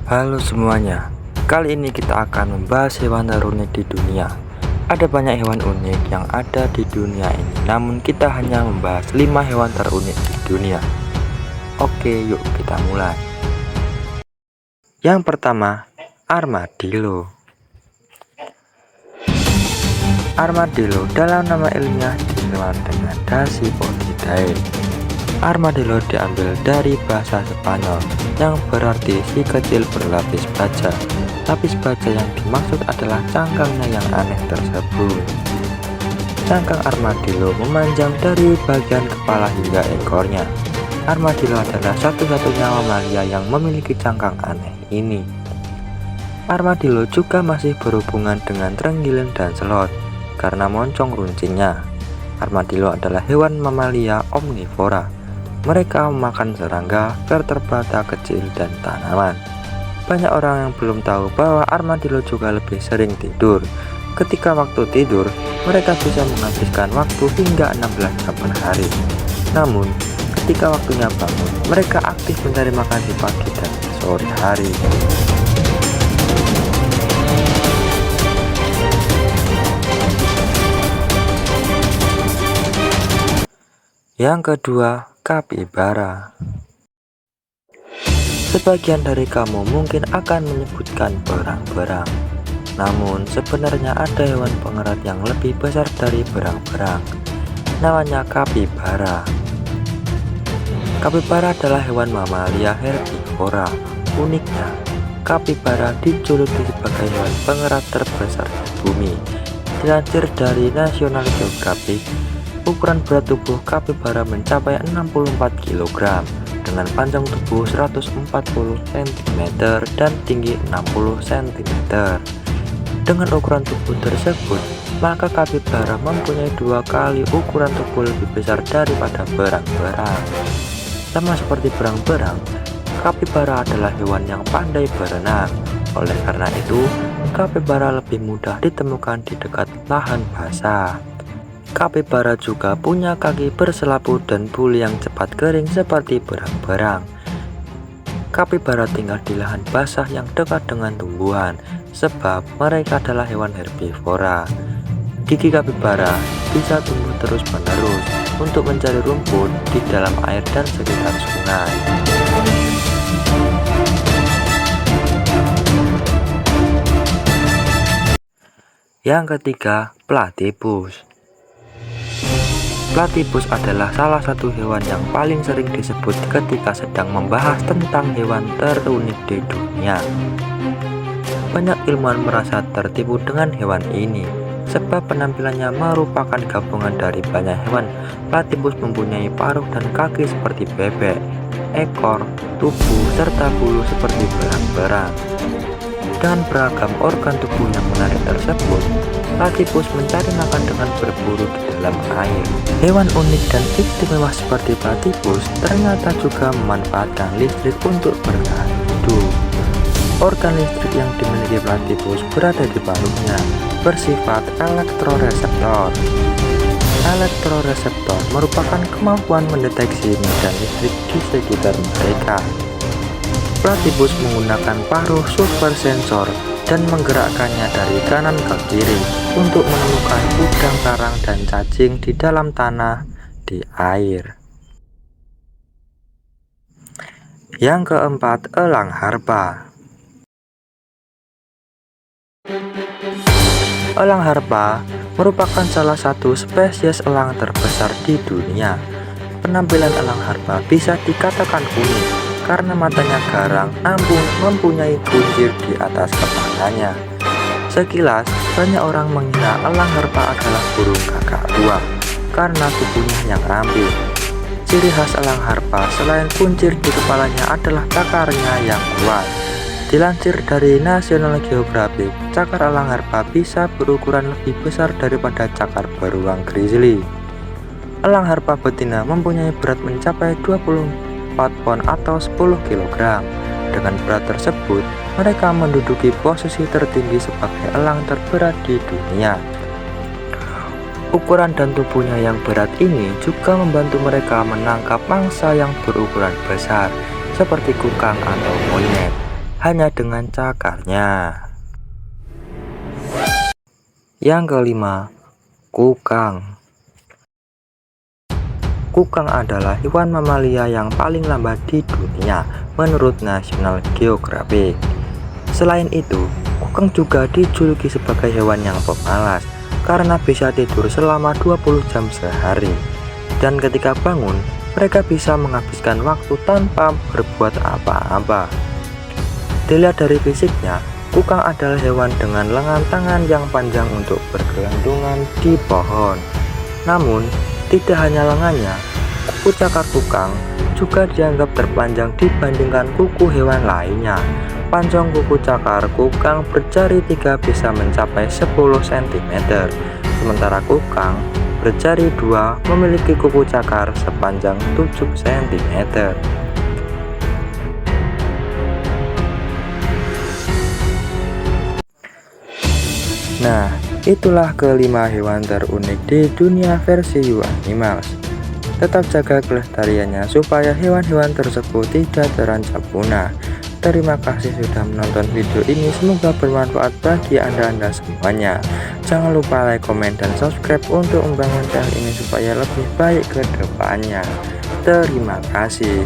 Halo semuanya, kali ini kita akan membahas hewan terunik di dunia. Ada banyak hewan unik yang ada di dunia ini, namun kita hanya membahas 5 hewan terunik di dunia. Oke, yuk kita mulai. Yang pertama, armadillo. Armadillo dalam nama ilmiah dikenal dengan Dasypodidae. Armadillo diambil dari bahasa Spanyol yang berarti si kecil berlapis baja. Lapis baja yang dimaksud adalah cangkangnya yang aneh tersebut. Cangkang armadillo memanjang dari bagian kepala hingga ekornya. Armadillo adalah satu-satunya mamalia yang memiliki cangkang aneh ini. Armadillo juga masih berhubungan dengan terenggiling dan selot karena moncong runcingnya. Armadillo adalah hewan mamalia omnivora. Mereka memakan serangga, vertebrata kecil, dan tanaman. Banyak orang yang belum tahu bahwa armadillo juga lebih sering tidur. Ketika waktu tidur, mereka bisa menghabiskan waktu hingga 16 jam per hari. Namun, ketika waktunya bangun, mereka aktif mencari makan di pagi dan sore hari. Yang kedua, kapibara. Sebagian dari kamu mungkin akan menyebutkan berang-berang. Namun sebenarnya ada hewan pengerat yang lebih besar dari berang-berang. Namanya kapibara. Kapibara adalah hewan mamalia herbivora. Uniknya, kapibara dijuluki sebagai hewan pengerat terbesar di bumi. Dilansir dari National Geographic, ukuran berat tubuh kapibara mencapai 64 kg dengan panjang tubuh 140 cm dan tinggi 60 cm. Dengan ukuran tubuh tersebut, maka kapibara mempunyai 2 kali ukuran tubuh lebih besar daripada berang-berang. Sama seperti berang-berang, kapibara adalah hewan yang pandai berenang. Oleh karena itu, kapibara lebih mudah ditemukan di dekat lahan basah. Kapibara juga punya kaki berselaput dan bulu yang cepat kering seperti berang-berang. Kapibara tinggal di lahan basah yang dekat dengan tumbuhan, sebab mereka adalah hewan herbivora. Gigi kapibara bisa tumbuh terus-menerus untuk mencari rumput di dalam air dan sekitar sungai. Yang ketiga, platypus. Platypus adalah salah satu hewan yang paling sering disebut ketika sedang membahas tentang hewan terunik di dunia. Banyak ilmuwan merasa tertipu dengan hewan ini, sebab penampilannya merupakan gabungan dari banyak hewan. Platypus mempunyai paruh dan kaki seperti bebek, ekor, tubuh, serta bulu seperti berang-berang. Dengan beragam organ tubuh yang menarik tersebut, platypus mencari makan dengan berburu di dalam air. Hewan unik dan istimewa seperti platypus ternyata juga memanfaatkan listrik untuk bertahan hidup. Organ listrik yang dimiliki platypus berada di paruhnya, bersifat elektroreseptor. Elektroreseptor merupakan kemampuan mendeteksi medan listrik di sekitar mereka. Platypus menggunakan paruh super sensor dan menggerakkannya dari kanan ke kiri untuk menemukan udang, karang, dan cacing di dalam tanah di air. Yang keempat, elang harpa. Elang harpa merupakan salah satu spesies elang terbesar di dunia. Penampilan elang harpa bisa dikatakan unik karena matanya garang namun mempunyai kuncir di atas kepalanya. Sekilas, banyak orang mengira elang harpa adalah burung kakak tua karena tubuhnya yang ramping. Ciri khas elang harpa selain kuncir di kepalanya adalah cakarnya yang kuat. Dilansir dari National Geographic, cakar elang harpa bisa berukuran lebih besar daripada cakar beruang grizzly. Elang harpa betina mempunyai berat mencapai 24 pon atau 10 kg. Dengan berat tersebut, mereka menduduki posisi tertinggi sebagai elang terberat di dunia. Ukuran dan tubuhnya yang berat ini juga membantu mereka menangkap mangsa yang berukuran besar, seperti kukang atau monyet. hanya dengan cakarnya. Yang kelima, kukang. Kukang adalah hewan mamalia yang paling lambat di dunia menurut National Geographic. Selain itu, kukang juga dijuluki sebagai hewan yang pemalas karena bisa tidur selama 20 jam sehari. Dan ketika bangun, mereka bisa menghabiskan waktu tanpa berbuat apa-apa. Dilihat dari fisiknya, kukang adalah hewan dengan lengan tangan yang panjang untuk bergelantungan di pohon. Namun, tidak hanya lengannya, kuku cakar kukang juga dianggap terpanjang dibandingkan kuku hewan lainnya. Panjang kuku cakar kukang berjari 3 bisa mencapai 10 cm, sementara kukang berjari 2 memiliki kuku cakar sepanjang 7 cm. Nah, itulah kelima hewan terunik di dunia versi You Animals. Tetap jaga kelestariannya supaya hewan-hewan tersebut tidak terancam punah. Terima kasih sudah menonton video ini, semoga bermanfaat bagi Anda semuanya. Jangan lupa like, komen, dan subscribe untuk membangun channel ini supaya lebih baik ke depannya. Terima kasih.